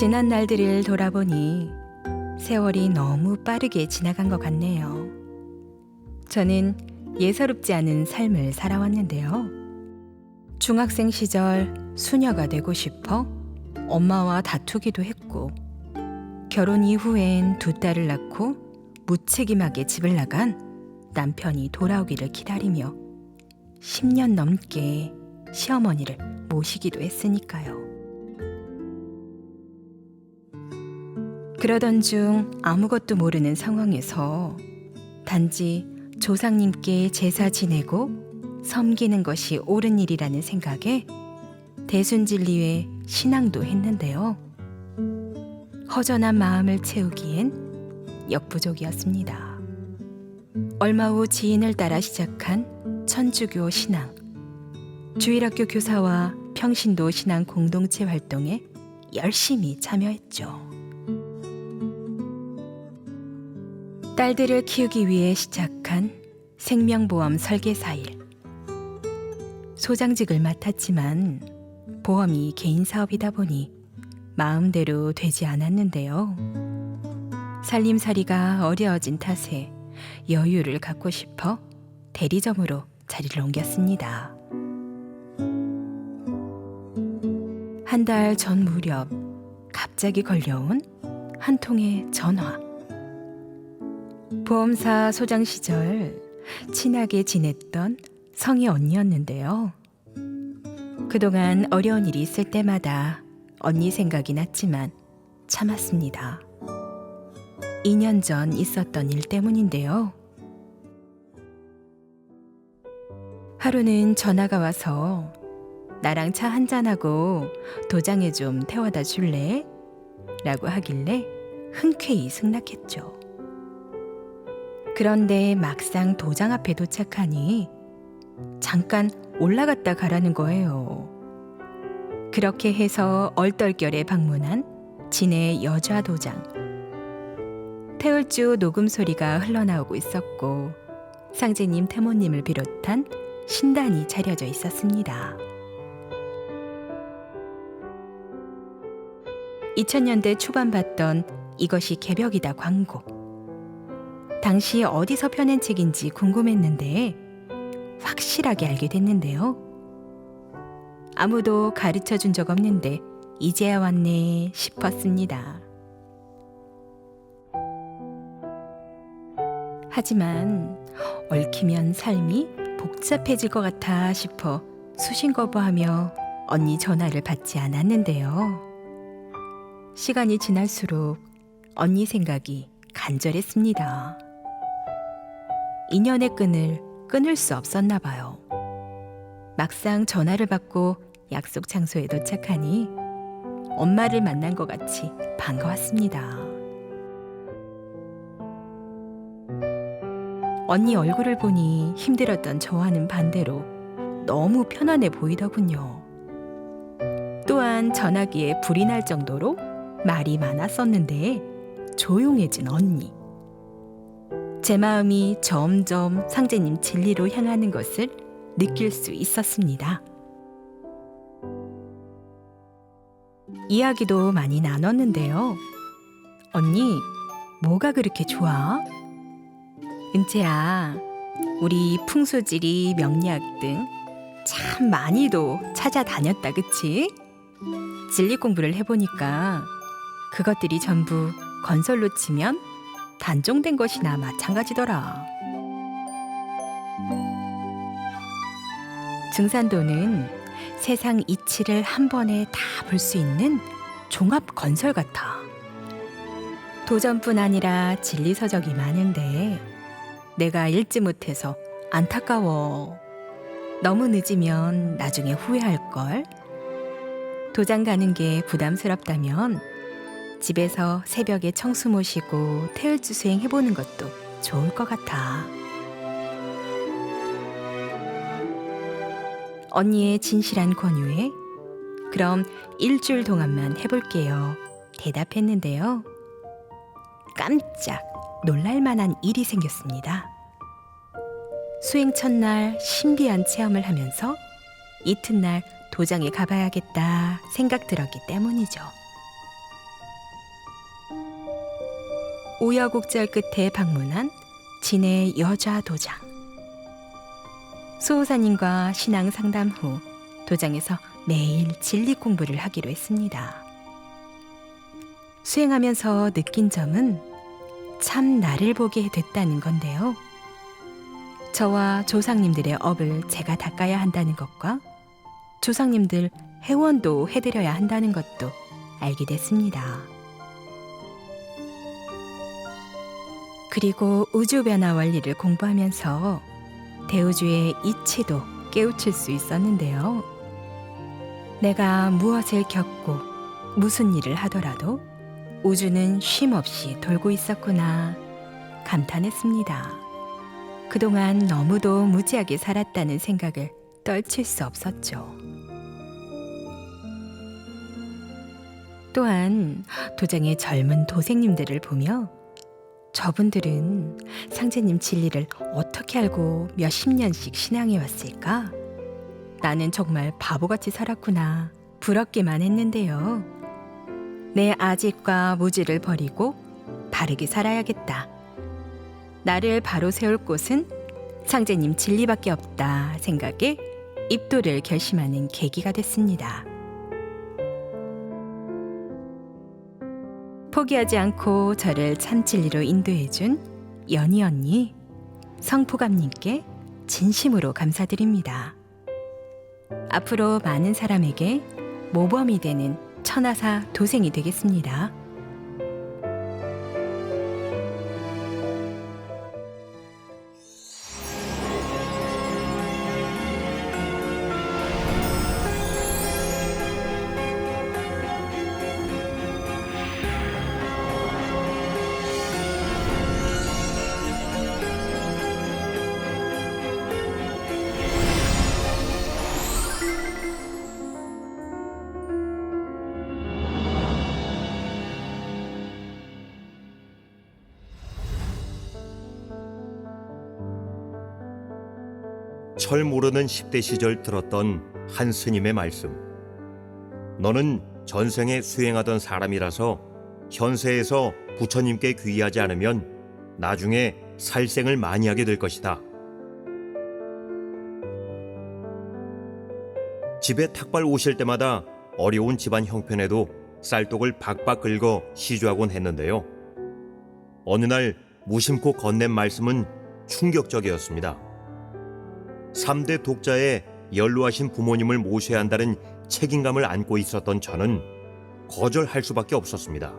지난 날들을 돌아보니 세월이 너무 빠르게 지나간 것 같네요. 저는 예사롭지 않은 삶을 살아왔는데요. 중학생 시절 수녀가 되고 싶어 엄마와 다투기도 했고, 결혼 이후엔 두 딸을 낳고 무책임하게 집을 나간 남편이 돌아오기를 기다리며 10년 넘게 시어머니를 모시기도 했으니까요. 그러던 중 아무것도 모르는 상황에서 단지 조상님께 제사 지내고 섬기는 것이 옳은 일이라는 생각에 대순진리회 신앙도 했는데요. 허전한 마음을 채우기엔 역부족이었습니다. 얼마 후 지인을 따라 시작한 천주교 신앙, 주일학교 교사와 평신도 신앙 공동체 활동에 열심히 참여했죠. 딸들을 키우기 위해 시작한 생명보험 설계사 일. 소장직을 맡았지만 보험이 개인 사업이다 보니 마음대로 되지 않았는데요. 살림살이가 어려워진 탓에 여유를 갖고 싶어 대리점으로 자리를 옮겼습니다. 한 달 전 무렵 갑자기 걸려온 한 통의 전화. 보험사 소장 시절 친하게 지냈던 성희 언니였는데요. 그동안 어려운 일이 있을 때마다 언니 생각이 났지만 참았습니다. 2년 전 있었던 일 때문인데요. 하루는 전화가 와서 나랑 차 한잔하고 도장에 좀 태워다 줄래? 라고 하길래 흔쾌히 승낙했죠. 그런데 막상 도장 앞에 도착하니 잠깐 올라갔다 가라는 거예요. 그렇게 해서 얼떨결에 방문한 진의 여자 도장. 태울주 녹음 소리가 흘러나오고 있었고 상제님 태모님을 비롯한 신단이 차려져 있었습니다. 2000년대 초반 봤던 이것이 개벽이다 광고. 당시 어디서 펴낸 책인지 궁금했는데 확실하게 알게 됐는데요. 아무도 가르쳐 준 적 없는데 이제야 왔네 싶었습니다. 하지만 얽히면 삶이 복잡해질 것 같아 싶어 수신 거부하며 언니 전화를 받지 않았는데요. 시간이 지날수록 언니 생각이 간절했습니다. 인연의 끈을 끊을 수 없었나 봐요. 막상 전화를 받고 약속 장소에 도착하니 엄마를 만난 것 같이 반가웠습니다. 언니 얼굴을 보니 힘들었던 저와는 반대로 너무 편안해 보이더군요. 또한 전화기에 불이 날 정도로 말이 많았었는데 조용해진 언니. 제 마음이 점점 상제님 진리로 향하는 것을 느낄 수 있었습니다. 이야기도 많이 나눴는데요. 언니, 뭐가 그렇게 좋아? 은채야, 우리 풍수지리, 명리학 등 참 많이도 찾아다녔다, 그치? 진리 공부를 해보니까 그것들이 전부 건설로 치면 단종된 것이나 마찬가지더라. 증산도는 세상 이치를 한 번에 다 볼 수 있는 종합 건설 같아. 도전뿐 아니라 진리서적이 많은데 내가 읽지 못해서 안타까워. 너무 늦으면 나중에 후회할걸. 도장 가는 게 부담스럽다면 집에서 새벽에 청수 모시고 태울주 수행 해보는 것도 좋을 것 같아. 언니의 진실한 권유에 그럼 일주일 동안만 해볼게요. 대답했는데요. 깜짝 놀랄만한 일이 생겼습니다. 수행 첫날 신비한 체험을 하면서 이튿날 도장에 가봐야겠다 생각 들었기 때문이죠. 우여곡절 끝에 방문한 진의 여자 도장. 수호사님과 신앙 상담 후 도장에서 매일 진리 공부를 하기로 했습니다. 수행하면서 느낀 점은 참 나를 보게 됐다는 건데요. 저와 조상님들의 업을 제가 닦아야 한다는 것과 조상님들 회원도 해드려야 한다는 것도 알게 됐습니다. 그리고 우주 변화 원리를 공부하면서 대우주의 이치도 깨우칠 수 있었는데요. 내가 무엇을 겪고 무슨 일을 하더라도 우주는 쉼 없이 돌고 있었구나 감탄했습니다. 그동안 너무도 무지하게 살았다는 생각을 떨칠 수 없었죠. 또한 도장의 젊은 도생님들을 보며 저분들은 상제님 진리를 어떻게 알고 몇십 년씩 신앙해 왔을까? 나는 정말 바보같이 살았구나 부럽기만 했는데요. 내 아집과 무지를 버리고 바르게 살아야겠다. 나를 바로 세울 곳은 상제님 진리밖에 없다 생각에 입도를 결심하는 계기가 됐습니다. 포기하지 않고 저를 참 진리로 인도해준 연희 언니, 성포감님께 진심으로 감사드립니다. 앞으로 많은 사람에게 모범이 되는 천하사 도생이 되겠습니다. 철 모르는 10대 시절 들었던 한 스님의 말씀. 너는 전생에 수행하던 사람이라서 현세에서 부처님께 귀의하지 않으면 나중에 살생을 많이 하게 될 것이다. 집에 탁발 오실 때마다 어려운 집안 형편에도 쌀독을 박박 긁어 시주하곤 했는데요. 어느 날 무심코 건넨 말씀은 충격적이었습니다. 3대 독자의 연로하신 부모님을 모셔야 한다는 책임감을 안고 있었던 저는 거절할 수밖에 없었습니다.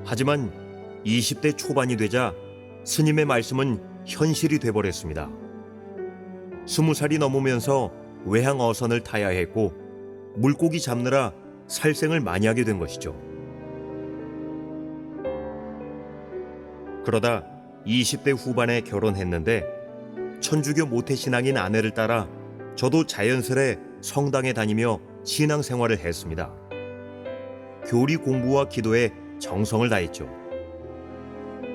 하지만 20대 초반이 되자 스님의 말씀은 현실이 돼버렸습니다. 20살이 넘으면서 외항 어선을 타야 했고 물고기 잡느라 살생을 많이 하게 된 것이죠. 그러다 20대 후반에 결혼했는데 천주교 모태신앙인 아내를 따라 저도 자연스레 성당에 다니며 신앙생활을 했습니다. 교리 공부와 기도에 정성을 다했죠.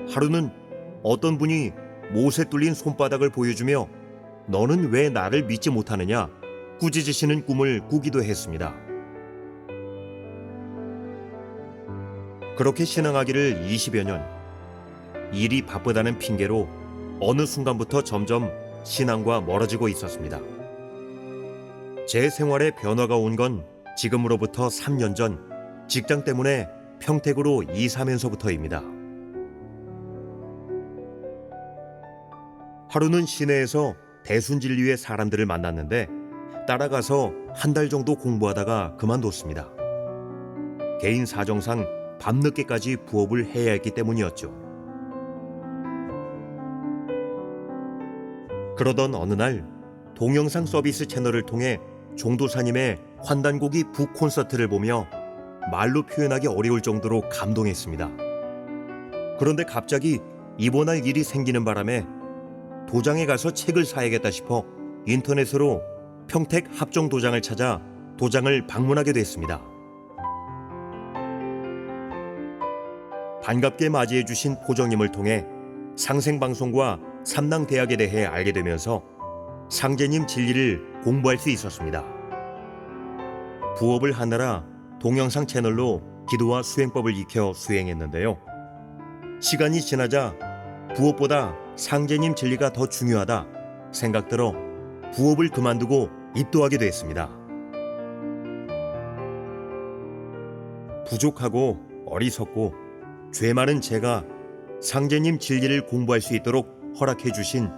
하루는 어떤 분이 못에 뚫린 손바닥을 보여주며 너는 왜 나를 믿지 못하느냐 꾸짖으시는 꿈을 꾸기도 했습니다. 그렇게 신앙하기를 20여 년. 일이 바쁘다는 핑계로 어느 순간부터 점점 신앙과 멀어지고 있었습니다. 제 생활에 변화가 온 건 지금으로부터 3년 전 직장 때문에 평택으로 이사하면서부터입니다. 하루는 시내에서 대순진리회 사람들을 만났는데 따라가서 한 달 정도 공부하다가 그만뒀습니다. 개인 사정상 밤늦게까지 부업을 해야 했기 때문이었죠. 그러던 어느 날 동영상 서비스 채널을 통해 종도사님의 환단곡이 북콘서트를 보며 말로 표현하기 어려울 정도로 감동했습니다. 그런데 갑자기 입원할 일이 생기는 바람에 도장에 가서 책을 사야겠다 싶어 인터넷으로 평택 합정 도장을 찾아 도장을 방문하게 됐습니다. 반갑게 맞이해 주신 포정님을 통해 상생방송과 삼랑대학에 대해 알게 되면서 상제님 진리를 공부할 수 있었습니다. 부업을 하느라 동영상 채널로 기도와 수행법을 익혀 수행했는데요. 시간이 지나자 부업보다 상제님 진리가 더 중요하다 생각들어 부업을 그만두고 입도하게 됐습니다. 부족하고 어리석고 죄 많은 제가 상제님 진리를 공부할 수 있도록 허락해 주신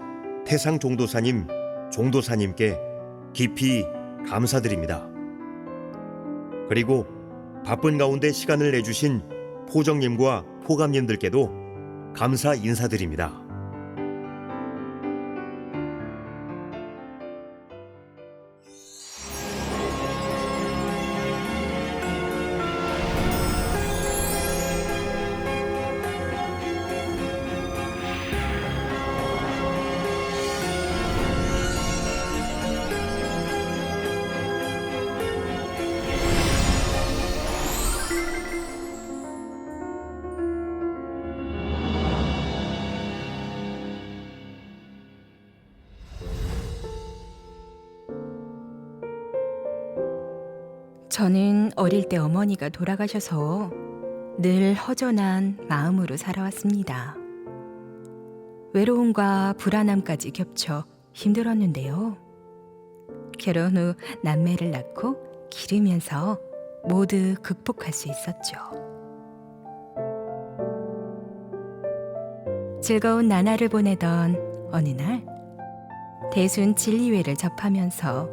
태상 종도사님, 종도사님께 깊이 감사드립니다. 그리고 바쁜 가운데 시간을 내주신 포정님과 포감님들께도 감사 인사드립니다. 저는 어릴 때 어머니가 돌아가셔서 늘 허전한 마음으로 살아왔습니다. 외로움과 불안함까지 겹쳐 힘들었는데요. 결혼 후 남매를 낳고 기르면서 모두 극복할 수 있었죠. 즐거운 나날을 보내던 어느 날 대순 진리회를 접하면서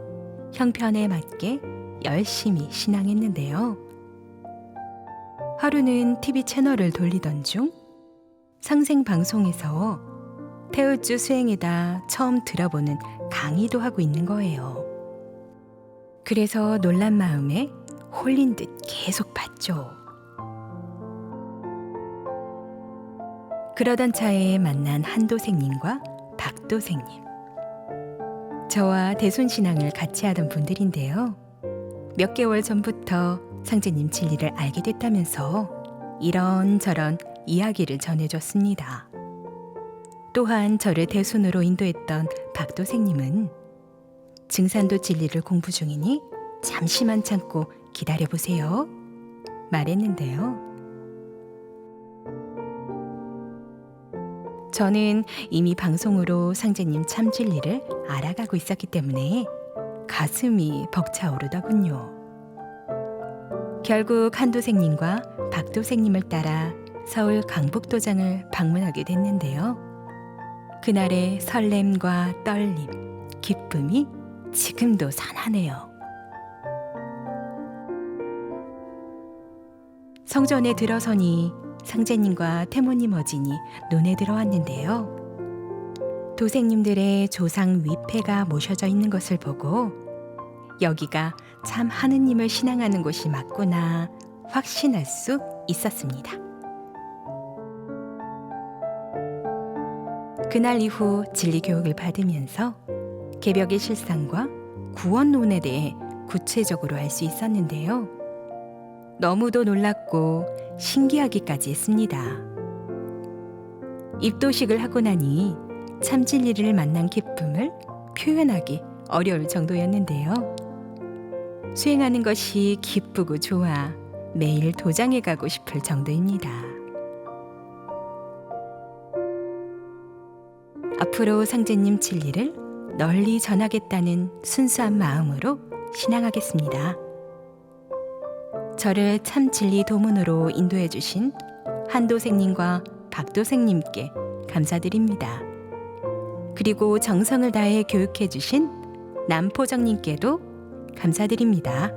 형편에 맞게 열심히 신앙했는데요. 하루는 TV 채널을 돌리던 중 상생방송에서 태울주 수행에다 처음 들어보는 강의도 하고 있는 거예요. 그래서 놀란 마음에 홀린 듯 계속 봤죠. 그러던 차에 만난 한도생님과 박도생님. 저와 대순신앙을 같이 하던 분들인데요. 몇 개월 전부터 상제님 진리를 알게 됐다면서 이런저런 이야기를 전해줬습니다. 또한 저를 대순으로 인도했던 박도생님은 증산도 진리를 공부 중이니 잠시만 참고 기다려보세요 말했는데요. 저는 이미 방송으로 상제님 참 진리를 알아가고 있었기 때문에 가슴이 벅차오르더군요. 결국 한도생님과 박도생님을 따라 서울 강북도장을 방문하게 됐는데요. 그날의 설렘과 떨림, 기쁨이 지금도 산하네요. 성전에 들어서니 상제님과 태모님 어진이 눈에 들어왔는데요. 도생님들의 조상 위패가 모셔져 있는 것을 보고 여기가 참 하느님을 신앙하는 곳이 맞구나 확신할 수 있었습니다. 그날 이후 진리 교육을 받으면서 개벽의 실상과 구원론에 대해 구체적으로 알 수 있었는데요. 너무도 놀랍고 신기하기까지 했습니다. 입도식을 하고 나니 참 진리를 만난 기쁨을 표현하기 어려울 정도였는데요. 수행하는 것이 기쁘고 좋아 매일 도장에 가고 싶을 정도입니다. 앞으로 상제님 진리를 널리 전하겠다는 순수한 마음으로 신앙하겠습니다. 저를 참 진리 도문으로 인도해 주신 한도생님과 박도생님께 감사드립니다. 그리고 정성을 다해 교육해 주신 남포정님께도 감사드립니다.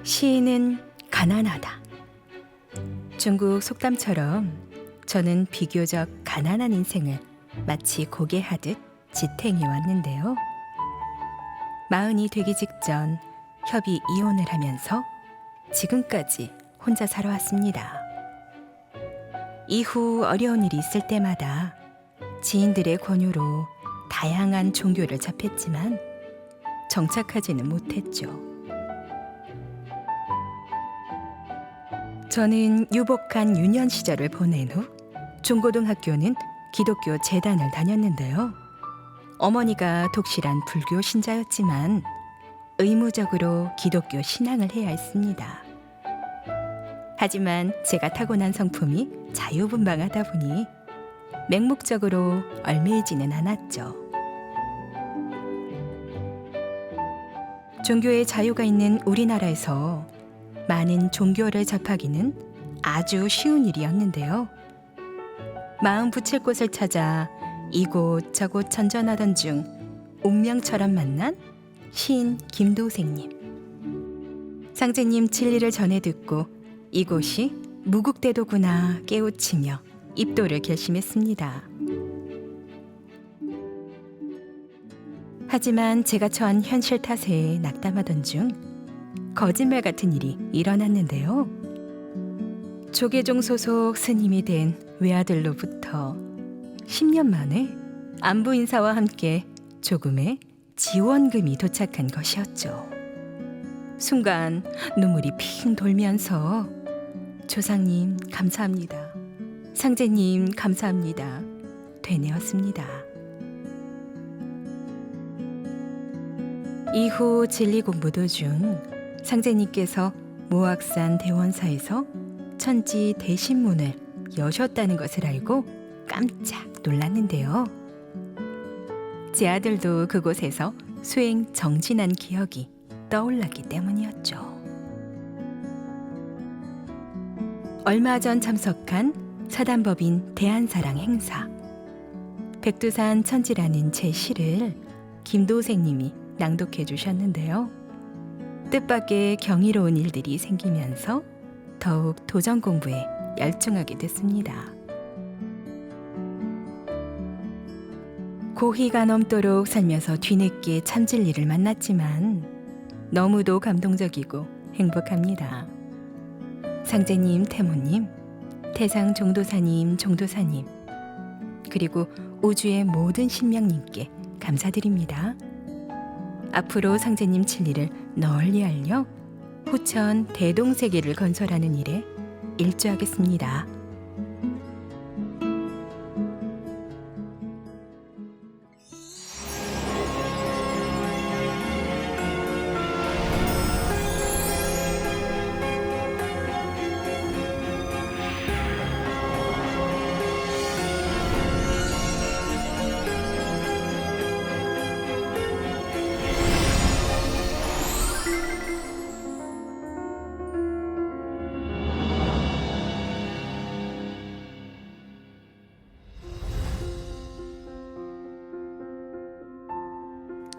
시인은 가난하다. 중국 속담처럼 저는 비교적 가난한 인생을 마치 고개하듯 지탱해 왔는데요. 마흔이 되기 직전 협의 이혼을 하면서 지금까지 혼자 살아왔습니다. 이후 어려운 일이 있을 때마다 지인들의 권유로 다양한 종교를 접했지만 정착하지는 못했죠. 저는 유복한 유년 시절을 보낸 후 중고등학교는 기독교 재단을 다녔는데요. 어머니가 독실한 불교 신자였지만 의무적으로 기독교 신앙을 해야 했습니다. 하지만 제가 타고난 성품이 자유분방하다 보니 맹목적으로 얽매이지는 않았죠. 종교의 자유가 있는 우리나라에서 많은 종교를 접하기는 아주 쉬운 일이었는데요. 마음 붙일 곳을 찾아 이곳 저곳 전전하던 중 운명처럼 만난 시인 김도생님. 상제님 진리를 전해 듣고 이곳이 무국대도구나 깨우치며 입도를 결심했습니다. 하지만 제가 처한 현실 탓에 낙담하던 중 거짓말 같은 일이 일어났는데요. 조계종 소속 스님이 된 외아들로부터 10년 만에 안부 인사와 함께 조금의 지원금이 도착한 것이었죠. 순간 눈물이 핑 돌면서 조상님 감사합니다. 상제님 감사합니다. 되뇌었습니다. 이후 진리 공부 도중 상제님께서 모악산 대원사에서 천지 대신문을 여셨다는 것을 알고 깜짝 놀랐는데요. 제 아들도 그곳에서 수행 정진한 기억이 떠올랐기 때문이었죠. 얼마 전 참석한 사단법인 대한사랑 행사. 백두산 천지라는 제 시를 김도생님이 낭독해 주셨는데요. 뜻밖의 경이로운 일들이 생기면서 더욱 도전 공부에 열중하게 됐습니다. 고희가 넘도록 살면서 뒤늦게 참진리를 만났지만 너무도 감동적이고 행복합니다. 상제님, 태모님, 태상 종도사님, 종도사님, 그리고 우주의 모든 신명님께 감사드립니다. 앞으로 상제님 진리를 널리 알려 후천 대동세계를 건설하는 일에 일조하겠습니다.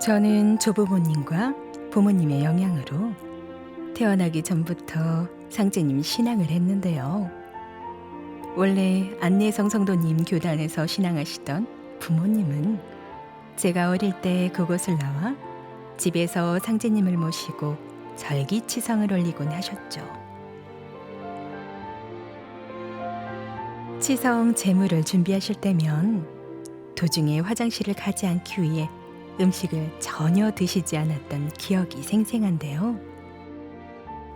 저는 조부모님과 부모님의 영향으로 태어나기 전부터 상제님 신앙을 했는데요. 원래 안내성 성도님 교단에서 신앙하시던 부모님은 제가 어릴 때 그곳을 나와 집에서 상제님을 모시고 절기치성을 올리곤 하셨죠. 치성 제물을 준비하실 때면 도중에 화장실을 가지 않기 위해 음식을 전혀 드시지 않았던 기억이 생생한데요.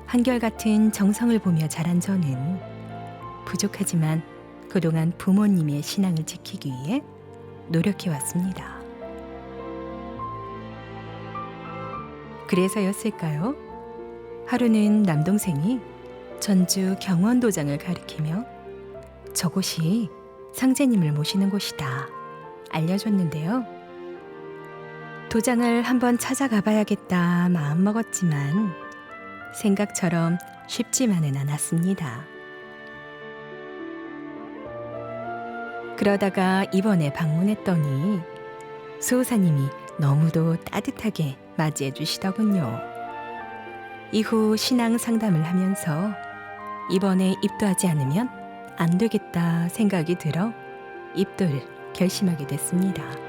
한결같은 정성을 보며 자란 저는 부족하지만 그동안 부모님의 신앙을 지키기 위해 노력해왔습니다. 그래서였을까요? 하루는 남동생이 전주 경원도장을 가리키며 저곳이 상제님을 모시는 곳이다 알려줬는데요. 도장을 한번 찾아가 봐야겠다 마음먹었지만 생각처럼 쉽지만은 않았습니다. 그러다가 이번에 방문했더니 수호사님이 너무도 따뜻하게 맞이해 주시더군요. 이후 신앙 상담을 하면서 이번에 입도하지 않으면 안 되겠다 생각이 들어 입도를 결심하게 됐습니다.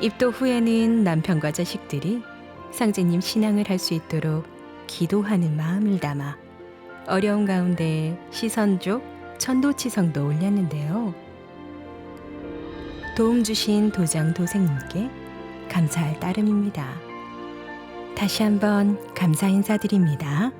입도 후에는 남편과 자식들이 상제님 신앙을 할 수 있도록 기도하는 마음을 담아 어려운 가운데 시선조 천도치성도 올렸는데요. 도움 주신 도장 도생님께 감사할 따름입니다. 다시 한번 감사 인사드립니다.